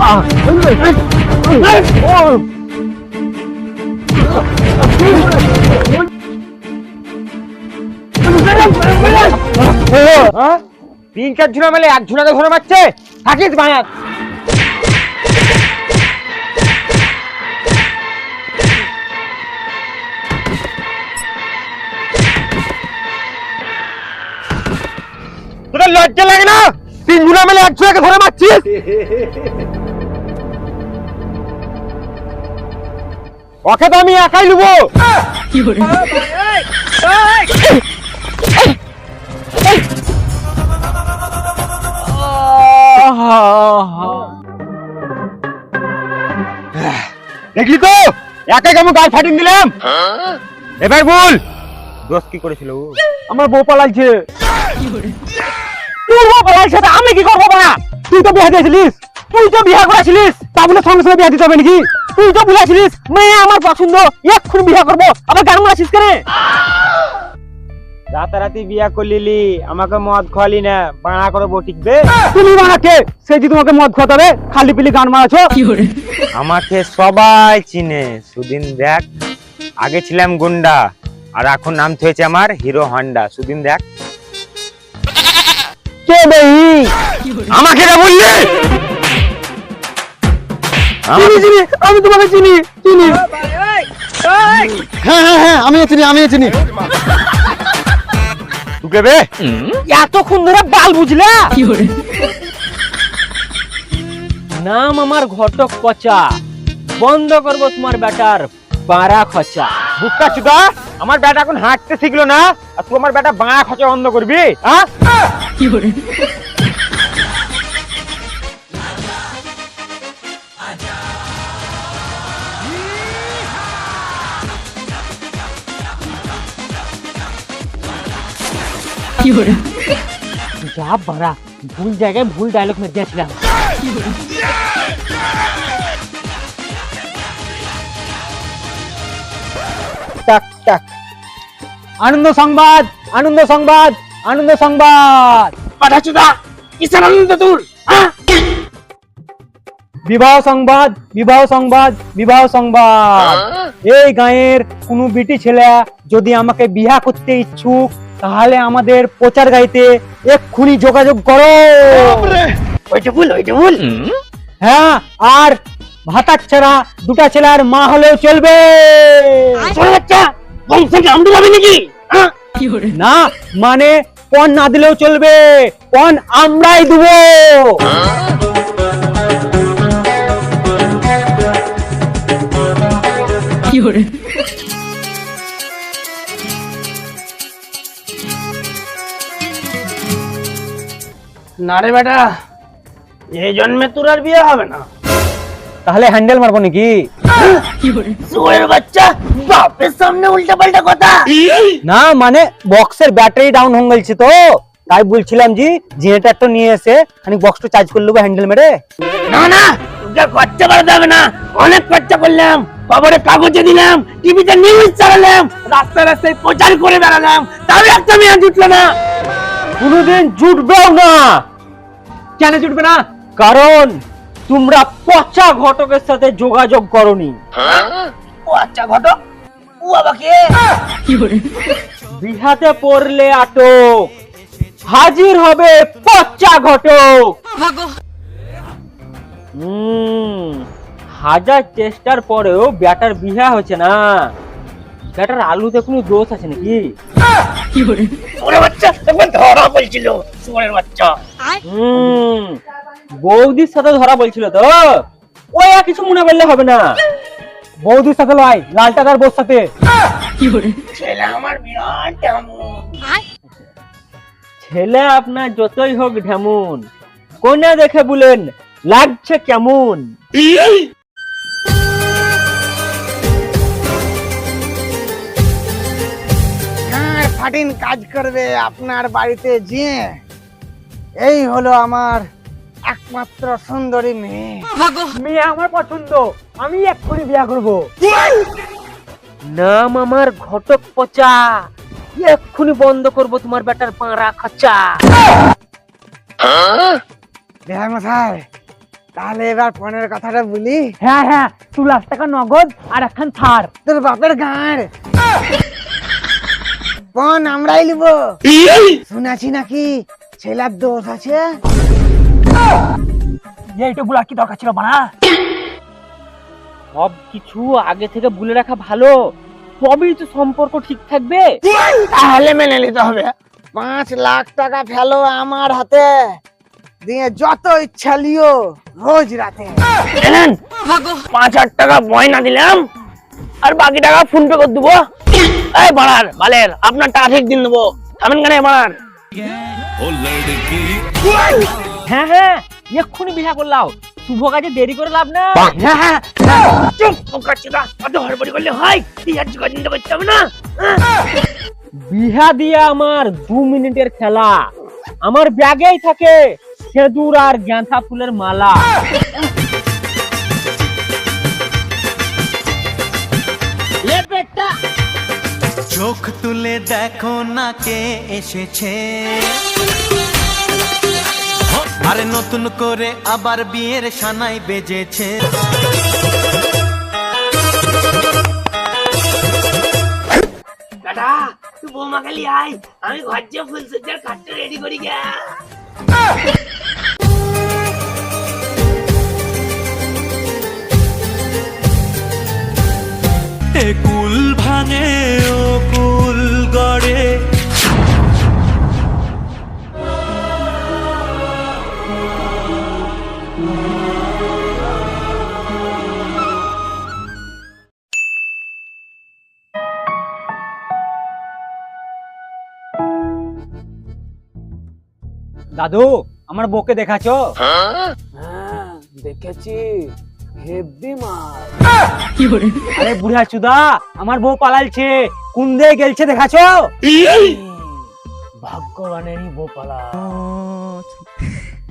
তিন চার ঝুনা মেলে এক ঝুনাকে ধরে মারছে, থাকিস বায়াত। তোদের লজ্জা লাগে না? তিন ঝুনা মেলে এক ঝুনাকে ধরে মারছিস। ওকে তো আমি একাই নেবো। দেখলি তো একাই কেমন গায়ে ফাটিয়ে দিলাম। এবার বল দোষ কি করেছিল? আমার বউ পালাইছে। তোর বউ পালাইছে তা আমি কি করবো? না তুই তো বিয়ে দিয়েছিলিস, তুই তো বিয়ে করেছিলিস, তা বলে সঙ্গে সঙ্গে বিয়ে দিতে হবে নাকি? তুই তো বলেছিলিস মেয়ে আমার পছন্দ, এক্ষুনি বিয়ে করবো, আবার গান মারাছিস কেন? রাতারাতি বিয়া করলিলি, আমাকে মদ খাওয়ালি না, বাড়া করবো টিকবে? তুমি বাড়াকে সে যে তোমাকে মদ খাওয়াতে হবে, খালি পিলি গান মারাছো। আমাকে সবাই চিনে সুদিন। দেখ আগে ছিলাম গুন্ডা, আর এখন নাম হয়েছে আমার হিরো হন্ডা। সুদিন দেখ কে ভাই আমাকে না বললি? আমি তোমাকে চিনি চিনি। হ্যাঁ হ্যাঁ হ্যাঁ আমিও চিনি আমিও চিনি। এতক্ষণ ধরে বাল বুঝলা? নাম আমার ঘটক পচা, বন্ধ করবো তোমার বেটার বাড়া খচা। বুকটা চুদা, আমার বেটা এখন হাঁটতে শিখলো না, আর তুই আমার বেটা বাড়া খচা বন্ধ করবি? যা বাড়া, ভুল জায়গায় ভুল ডায়লগ মেরে দিয়েছিলাম। টাক টাক। আনন্দ সংবাদ আনন্দ সংবাদ আনন্দ সংবাদ। পাঠাচুদা কিসের আনন্দ তোর? বিবাহ সংবাদ বিবাহ সংবাদ বিবাহ সংবাদ। এই গাঁয়ের কোন বিটি ছেলে যদি আমাকে বিয়া করতে ইচ্ছুক, তাহলে আমাদের প্রচার গাইতে এক্ষুনি যোগাযোগ করো। হ্যাঁ, আর ভাতার ছাড়া দুটা ছেলের মা হলেও চলবে। না মানে পণ না দিলেও চলবে, পণ আমরাই দেবো। না রে বেটা, এই জন্মে তোর আর বিয়ে হবে না। তাহলে হ্যান্ডেল মারবো নাকি? শুয়োরের বাচ্চা, বাপের সামনে উল্টা পাল্টা কথা। না মানে বক্সের ব্যাটারি ডাউন হয়ে গেছে তো, তাই বলছিলাম জি জেনারেটরটা নিয়ে এসে খানিক বক্সটা চার্জ করে নেবো হ্যান্ডেল মেরে। না না, তোকে খরচা বাড়াতে হবে না, অনেক খরচা করলাম, খবরে কাগজে দিলাম, টিভিতে নিউজ চালালাম, রাস্তায় রাস্তায় প্রচার করে বেড়ালাম, তাও একটা মেয়ে জুটলো না। কোনোদিন জুটবেও না। কেন জুটবে না? কারণ তোমরা পচা ঘটকের সাথে যোগাযোগ করনি। ও আচ্ছা ঘটক, ও বাবা কে? বিহাতে পড়লে আটক, হাজির হবে পচা ঘটক। হাজার চেষ্টার পরেও ব্যাটার বিহা হচ্ছে না। ব্যাটার আলুতে কোনো দোষ আছে নাকি? শুয়োরের বাচ্চা একবার ধরা বলছিল, শুয়োরের বাচ্চা। বৌদির সাথে ধরা বলছিল তো, ওই আর কিছু মনে করলে হবে না। বৌদির সাথে লয়, লাল টাকার বউর সাথে। ছেলে আমার বিরাট কেমন। ছেলে আপনার যতই হোক ঢেমুন, কোনে দেখে বলেন লাগছে কেমন? ফাটিন কাজ করবে আপনার বাড়িতে যেয়ে, এই হলো আমার একমাত্র সুন্দরী মেয়ে। মেয়ে আমার পছন্দ, আমি এক্ষুনি বিয়া করব। নাম আমার ঘটক পচা, এক্ষুনি বন্ধ করব তোমার বেটার পাড়া খচা। বিহার মশাই, তাহলে এবার পনের কথাটা বলি। হ্যাঁ হ্যাঁ, 2 লাখ টাকা নগদ আর একখান থার। তোর বাপের গাঁড় পণ আমরাই নিব। শুনেছি নাকি ছেলের দোষ আছে। এইটা বলার কি দরকার ছিল বানা? সব কিছু আগে থেকে বলে রাখা ভালো, তবেই তো সম্পর্ক ঠিক থাকবে। তাহলে মেনে নিতে হবে। 5 লাখ টাকা ফেলো আমার হাতে, দিয়ে যত ইচ্ছা লিও রোজ রাতে। 5,000 টাকা বয়না দিলাম আর বাকি টাকা ফোন পে করে দেবো। এই বাড়ার বালের আপনার টাকা ঠিক দিন দেবো, থামেন কেন বাড়ার? হ্যাঁ হ্যাঁ, এক্ষুনি বিয়া করলাও, শুভ কাজে দেরি করে লাভ না। হ্যাঁ হ্যাঁ, চুপ কাচ্চিদা, অত হড়বড়ি করলে হয়? বিয়ার জোগাড় দিতে করতে হবে না? বিহা দিয়া আমার 2 মিনিটের খেলা। আমার ব্যাগেই থাকে সেদুর আর গ্যাঁথা ফুলের মালা। চোখ তুলে দেখো না কে এসেছে, আরে নতুন করে আবার বিয়ের সানাই বেজেছে। দাদা তুই বৌমা খালি আয়, আমি ঘর যে ফুল সজ্জার কাঠটা রেডি করি গা। কুল ভাঙে ও কুল গড়ে, দাদু, আমার বউকে দেখাছো? দেখেছি, হেভি মাল। আরে বুড়া চুদা, আমার বউ পালালছে, কোন দিয়ে গেলছে দেখাছো? ভগবানেরই বোপালা।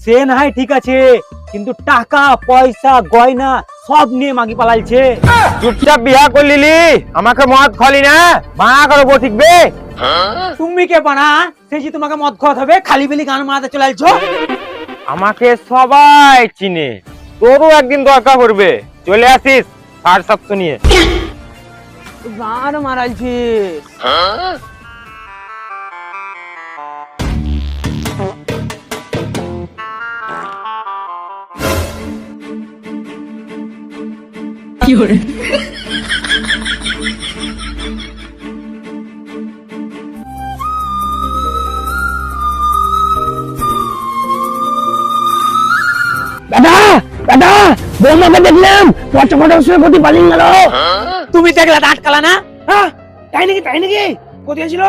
সে না হয় ঠিক আছে, কিন্তু টাকা পয়সা গয়না সব নিয়ে মাগি পালালছে। চুপচাপ বিয়া করলিলি, আমাকে মদ খালি না, বানা করে বউ ঠিকবে। তুমি কে বানা, সে যে তোমাকে মদ খাওয়াতে হবে, খালি বেলি গান মারাতে চলে আসছো? আমাকে সবাই চিনে, তোরও একদিন দরকার পড়বে, চলে আসিস আর সব নিয়ে। গান মারাইছিস? দাদা দাদা, বৌমাকে দেখলাম পচপটার সঙ্গে কোথায় পালিয়ে গেল। তুমি দেখলে আটকালা না? তাই নাকি তাই নাকি? কোথায় ছিল?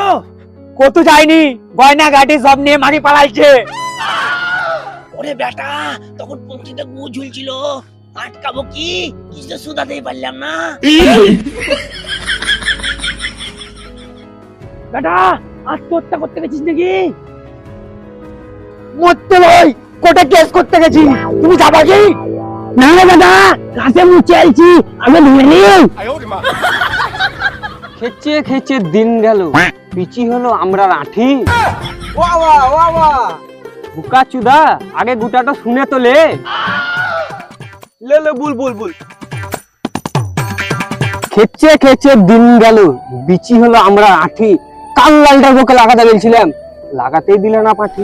কত যায়নি, গয়না গাটি সব নিয়ে মাগি পালাইছে। ওরে বেটা, তখন পঞ্চিতে গু ঝুলছিল, আটকাবো কি, কিছু তো সুদাতেই পারলাম না। বেটা, আত্মহত্যা করতে গেছিস নাকি? মরতে নয়, কোর্টে কেস করতে গেছি, তুমি যাবা কি? না না দাদা, কাছে মুছে আইছি, আমি ধুয়ে নিই। খেচে খেচে দিন গেল, পিচি হলো আমরা লাঠি। বুকা চুদা, আগে গুটাটা শুনে তো লে। বুল বুল বুল। খেচে খেচে দিন গেল, বিচি হলো আমরা আঠি, কাল লালটার বুকে লাগাতে বলছিলাম, লাগাতেই দিলে না পাঠি।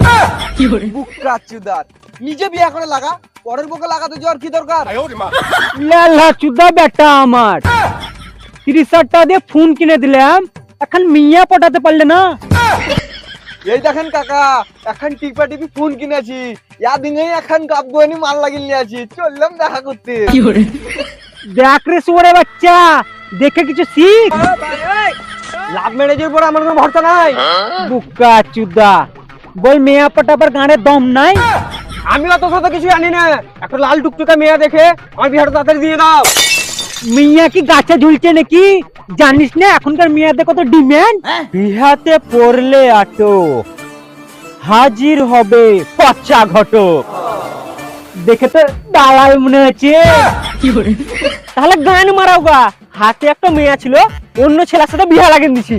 বুকা চুদার, নিজে বিয়ে করে লাগা, পরের বুকে লাগাতে যাওয়ার কি দরকার? লালা চুদা বেটা আমার, 30,000 দিয়ে ফোন কিনে দিলাম, এখন মিয়া পটাতে পারলে না। এই দেখেন কাকা, এখন টিপা টিপি ফোন কিনেছি, ইয়া দিনে এখন কাপগুয়ানি মাল লাগিয়ে নিয়ে আছি, চললাম দেখা করতে। দেখ রে সুরে বাচ্চা, দেখে কিছু শিখ। লাভ ম্যারেজের পর আমার কোনো ভরসা নাই। বুকা চুদা, বল মেয়া পটাবার গানের দম নাই। আমি অত শত কিছু জানি না, একটা লাল টুকটুকা মেয়া দেখে আমার বিহারটা তাড়াতাড়ি দিয়ে দাও। মিয়া কি গাছে ঝুলছে নাকি, জানিস না এখনকার মেয়াদের কত ডিমান্ড? বিহাতে পড়লে আটো, হাজির হবে পচা ঘটক। দেখে তো দালাল মনে হচ্ছে। তাহলে গান মারাও গা, হাতে একটা মেয়া ছিল, অন্য ছেলের সাথে বিয়া লাগিয়ে দিছি।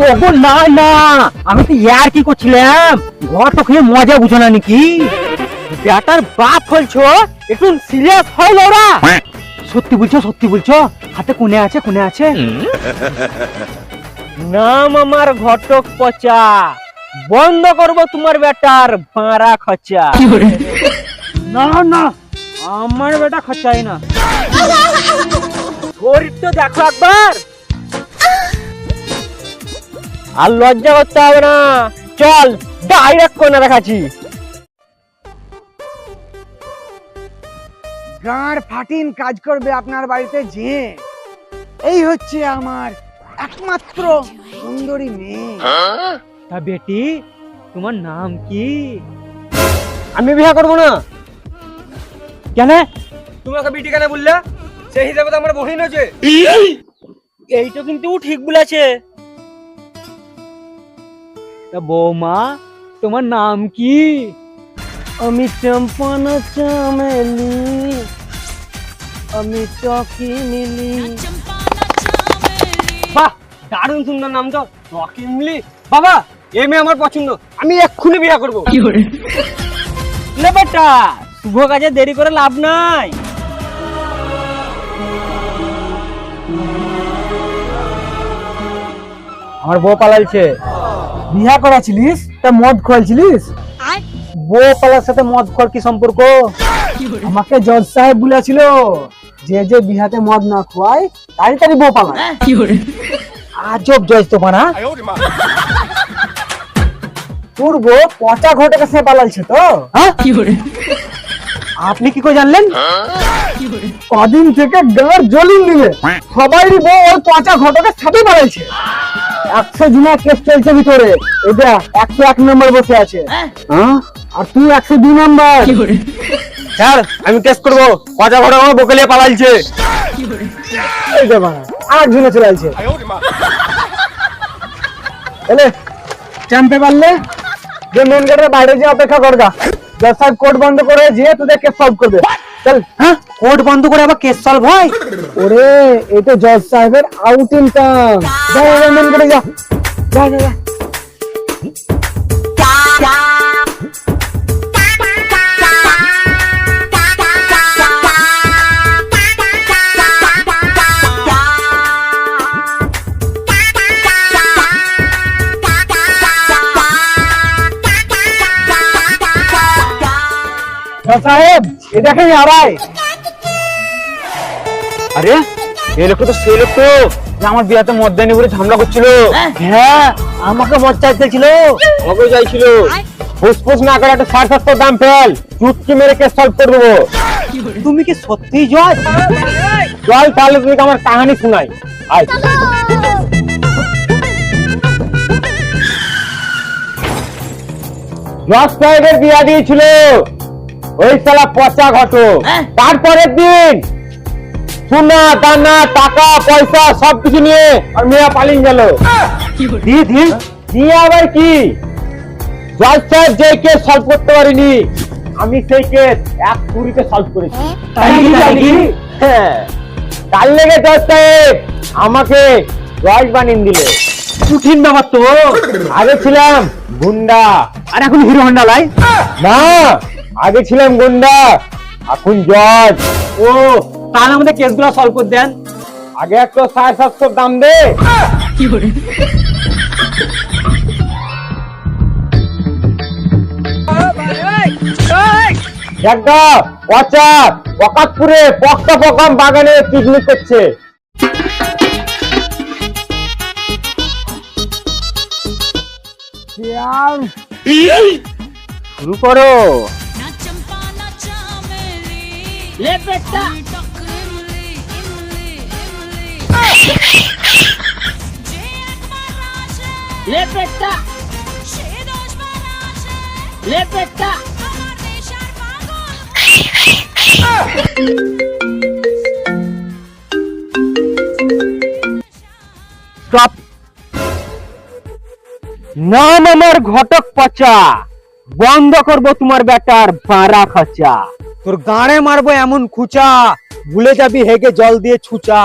ওগো না না, আমি তো ইয়ার কি করছিলাম, ঘর তো খেয়ে মজা বুঝো না নাকি? বেটার বাপ হলছো, একটু সিরিয়াস হয় ওরা। সত্যি বলছো হাতে কোনে আছে? নাম আমার ঘটক পচা, বন্ধ করব তোমার বেটার ভাড়া খরচা। না আমার বেটা খরচাই না, শরীর তো দেখো একবার। আর লজ্জা করতে হবে না, চল ডাইরেক্ট কোনে দেখাচ্ছি। গাঁড় ফাটিন কাজ করবে আপনার বাড়িতে যে, এই হচ্ছে আমার একমাত্র সুন্দরী মেয়ে। তা বেটি, তোমার নাম কি? আমি বিয়ে করবো না। কেন? তোমাকে বেটি কেন বললে? সেই হিসাবে তো আমার বহিন আছে। এইটা কিন্তু ঠিক বলেছে। তা বৌমা, তোমার নাম কি? আমি চম্পনা চামেলি, আমি চকি মিলি। বাহ, দারুণ সুন্দর নাম তো, চকি মিলি। বাবা, এই মেয়ে আমার পছন্দ, আমি এক্ষুনি বিয়ে করবো। না বেটা, শুভ কাজে দেরি করে লাভ নাই। আমার বউ পালাইছে। বিয়া করাছিলিস তা মদ খোয়ালছিলিস? বউ পালার সাথে মদ খোয়ার কি সম্পর্ক? আমাকে জজ সাহেব বলেছিল যে বিহাতে মদ না খোয়ায় তাড়াতাড়ি বউ পালায়। আজব জজ তো বানা। তোর বউ পচা ঘটকের সাথে পালাইছে তো? আপনি কি করে জানলেন? কদিন থেকে গাঁর জ্বলিয়ে দিলে সবারই বউ ওই পচা ঘটকের সাথে পালাইছে। 100 জনা কেস চলছে ভিতরে, এটা 101 নম্বর বসে আছে। আর তুই 102 নম্বর। স্যার, আমি কেস করবো, পচা ঘটক আমার বকেলিয়ে পালাইছে। এই যে বাবা, আরেকজনে চলে আসছে। এলে চ্যাম্পে পারলে যে মেন গেটের বাইরে যে অপেক্ষা করগা, জজ সাহেব কোর্ট বন্ধ করে যে তোদের কেস সলভ করবে। চল। হ্যাঁ, কোর্ট বন্ধ করে আবার কেস সলভ হয়? ওরে, এই তো জজ সাহেবের আউট ইনকাম। যা মেন গেটে যা। সাহেব, এ দেখেন আড়াই। আরে, এই লোক তো সেই লোক তো যে আমার বিয়াতে মদ দেয়নি বলে ঝামেলা করছিল। হ্যাঁ, আমাকে মদ চাইতেছিল, ওকে যাইছিল। ফুসফুস না করে একটা 700 দাম ফেল, চুটকি মেরে কেস সলভ করে দেবো। তুমি কি সত্যি জজ? চল তাহলে তুমি আমার কাহিনী শোনাই। আয়। জজ সাহেবের বিয়া দিয়েছিল ওই শালা পচা ঘটক। তারপরের দিন সোনা দানা টাকা পয়সা সবকিছু নিয়ে আর মেয়া পালিয়ে গেল। দিয়ে আবার কি, জজ সাহেব যে কেস সলভ করতে পারিনি, আমি সেই কেস 1 চুরিতে সলভ করেছি। হ্যাঁ, তার লেগে জজ সাহেব আমাকে জজ বানিয়ে দিলে। কঠিন ব্যাপার তো। আগে ছিলাম গুন্ডা, আর এখন হিরো হন্ডা লাই। না, আগে ছিলাম গুন্ডা, এখন জজ। ও, তাহলে আমাদের কেসগুলো সলভ করে দেন। আগে একটা 750 দাম দে। একটা পচা পকাতপুরে পক্কা পকাম বাগানে পিকনিক করছে। শুরু করো। ले बेटा ले बेटा ले बेटा স্টপ। নাম আমার ঘটক পচা, বন্ধ করবো তোমার বেটার ভাড়া খরচা। তোর গাঁড়ে মারবো এমন খুচা, ভুলে যাবি হেগে জল দিয়ে ছুচা।